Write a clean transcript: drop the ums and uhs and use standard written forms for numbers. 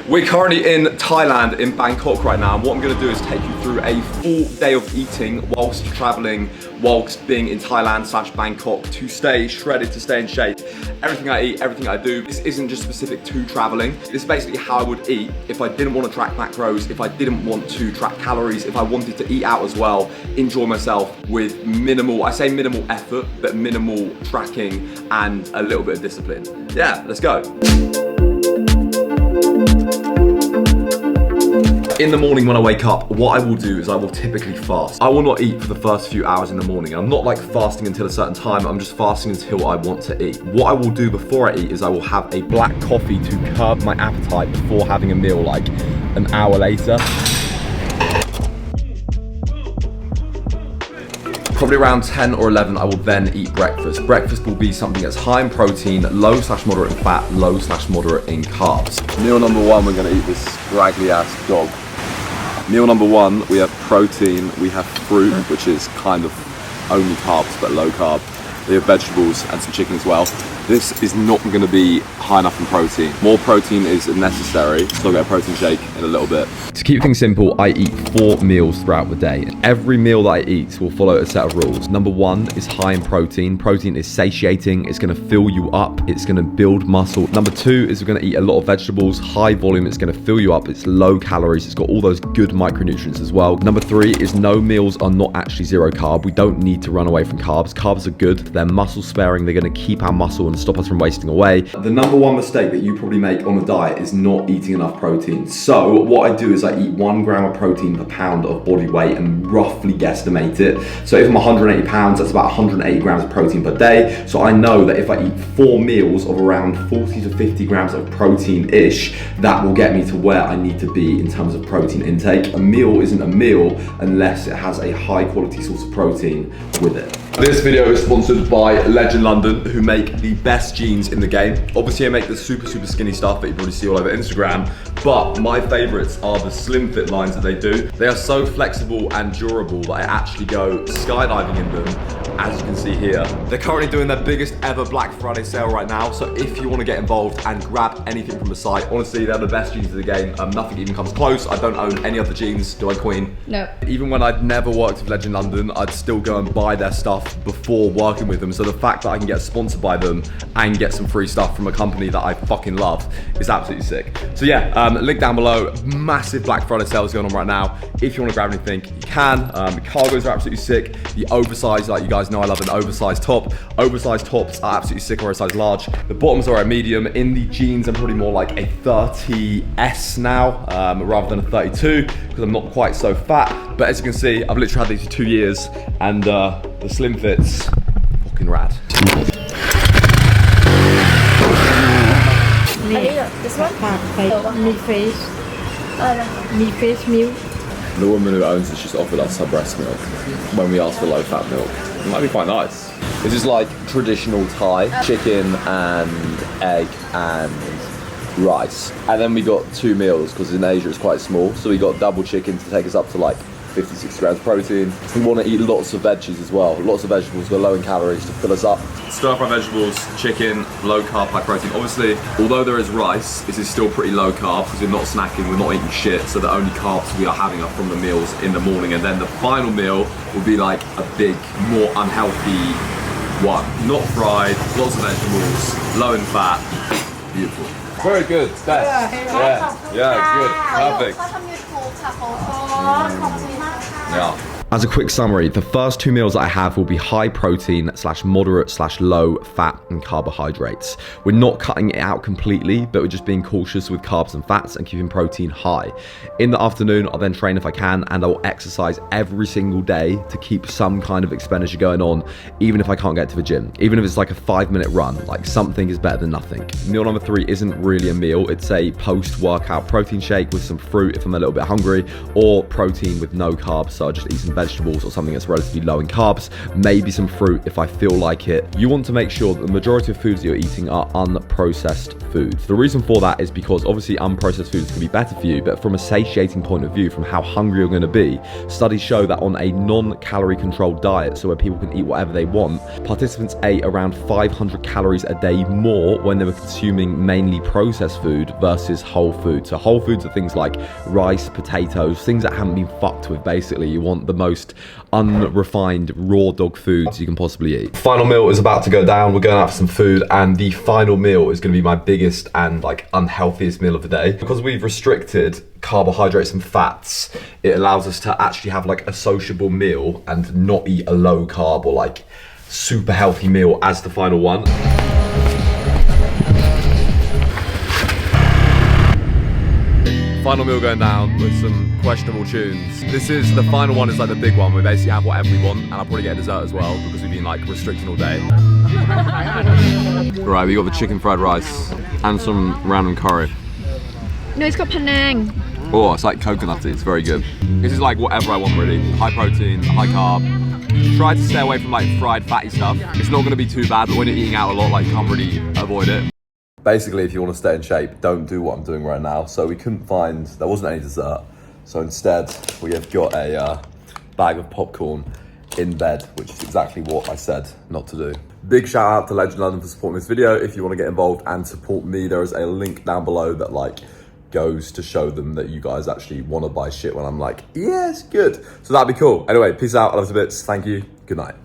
We're currently in Thailand, in Bangkok right now, and what I'm going to do is take you through a full day of eating whilst traveling, whilst being in Thailand / Bangkok, to stay shredded, to stay in shape. Everything I eat, everything I do, this isn't just specific to traveling. This is basically how I would eat if I didn't want to track macros, if I didn't want to track calories, if I wanted to eat out as well, enjoy myself with minimal, I say minimal effort, but minimal tracking and a little bit of discipline. Yeah, let's go. In the morning when I wake up, what I will do is I will typically fast. I will not eat for the first few hours in the morning. I'm not like fasting until a certain time, I'm just fasting until I want to eat. What I will do before I eat is I will have a black coffee to curb my appetite before having a meal like an hour later. Probably around 10 or 11, I will then eat breakfast. Breakfast will be something that's high in protein, low/moderate in fat, low/moderate in carbs. Meal number one, we're gonna eat this scraggly ass dog. Meal number one, we have protein, we have fruit, which is kind of only carbs, but low carb. We have vegetables and some chicken as well. This is not going to be high enough in protein. More protein is necessary, so I'll get a protein shake in a little bit. To keep things simple, I eat 4 meals throughout the day. Every meal that I eat will follow a set of rules. Number 1 is high in protein. Protein is satiating, it's going to fill you up, it's going to build muscle. Number 2 is we're going to eat a lot of vegetables, high volume, it's going to fill you up, it's low calories, it's got all those good micronutrients as well. Number 3 is no meals are not actually zero carb. We don't need to run away from carbs. Carbs are good, they're muscle sparing, they're going to keep our muscle and stop us from wasting away. The number 1 mistake that you probably make on a diet is not eating enough protein. So what I do is I eat 1 gram of protein per pound of body weight and roughly guesstimate it. So if I'm 180 pounds, that's about 180 grams of protein per day. So I know that if I eat 4 meals of around 40 to 50 grams of protein-ish, that will get me to where I need to be in terms of protein intake. A meal isn't a meal unless it has a high quality source of protein with it. This video is sponsored by Legend London, who make the best jeans in the game. Obviously I make the super skinny stuff that you probably see all over Instagram, but my favorites are the slim fit lines that they do. They are so flexible and durable that I actually go skydiving in them, as you can see here. They're currently doing their biggest ever Black Friday sale right now, so if you want to get involved and grab anything from the site, honestly, they're the best jeans in the game. Nothing even comes close. I don't own any other jeans. Do I, Queen? No. Even when I'd never worked with Legend London, I'd still go and buy their stuff before working with them. So the fact that I can get sponsored by them and get some free stuff from a company that I fucking love is absolutely sick. So yeah, link down below. Massive Black Friday sales going on right now. If you want to grab anything, you can. The cargos are absolutely sick. The oversized, like you guys know I love an oversized top. Oversized tops are absolutely sick, or a size large. The bottoms are a medium. In the jeans, I'm probably more like a 30S now, rather than a 32, because I'm not quite so fat. But as you can see, I've literally had these for 2 years, and the slim fits, fucking rad. This one? Me face meal. The woman who owns it, she's offered us her breast milk when we asked for low fat milk. It might be quite nice. This is like traditional Thai, chicken and egg and rice. And then we got 2 meals because in Asia it's quite small. So we got double chicken to take us up to like 50-60 grams of protein. We want to eat lots of veggies as well. Lots of vegetables, got low in calories to fill us up. Stir fry vegetables, chicken, low carb, high protein. Obviously, although there is rice, this is still pretty low carb because we're not snacking, we're not eating shit. So the only carbs we are having are from the meals in the morning. And then the final meal will be like a big, more unhealthy one. Not fried, lots of vegetables, low in fat. Beautiful. Very good. Best. Yeah, good. Perfect. Yeah. As a quick summary, the first 2 meals that I have will be high protein / moderate / low fat and carbohydrates. We're not cutting it out completely, but we're just being cautious with carbs and fats and keeping protein high. In the afternoon, I'll then train if I can, and I'll exercise every single day to keep some kind of expenditure going on, even if I can't get to the gym. Even if it's like a 5-minute run, like something is better than nothing. Meal number 3 isn't really a meal, it's a post-workout protein shake with some fruit if I'm a little bit hungry, or protein with no carbs, so I'll just eat some vegetables or something that's relatively low in carbs, maybe some fruit if I feel like it. You want to make sure that the majority of foods that you're eating are unprocessed foods. The reason for that is because obviously unprocessed foods can be better for you, but from a satiating point of view, from how hungry you're going to be, studies show that on a non-calorie controlled diet, so where people can eat whatever they want, participants ate around 500 calories a day more when they were consuming mainly processed food versus whole food. So whole foods are things like rice, potatoes, things that haven't been fucked with. Basically, you want the most unrefined raw dog foods you can possibly eat. Final meal is about to go down. We're going to have some food, and the final meal is going to be my biggest and like unhealthiest meal of the day. Because we've restricted carbohydrates and fats, it allows us to actually have like a sociable meal and not eat a low carb or like super healthy meal as the final one. Final meal going down with some questionable tunes. This is the final one, is like the big one. We basically have whatever we want, and I'll probably get a dessert as well because we've been like restricting all day. Right, we got the chicken fried rice and some random curry. No, it's got Penang. Oh, it's like coconutty, it's very good. This is like whatever I want really. High protein, high carb. Try to stay away from like fried fatty stuff. It's not gonna be too bad, but when you're eating out a lot, like you can't really avoid it. Basically, if you want to stay in shape, don't do what I'm doing right now. So we couldn't find, there wasn't any dessert. So instead, we have got a bag of popcorn in bed, which is exactly what I said not to do. Big shout out to Legend London for supporting this video. If you want to get involved and support me, there is a link down below that like goes to show them that you guys actually want to buy shit when I'm like, yes, good. So that'd be cool. Anyway, peace out, I love you bits. Thank you, good night.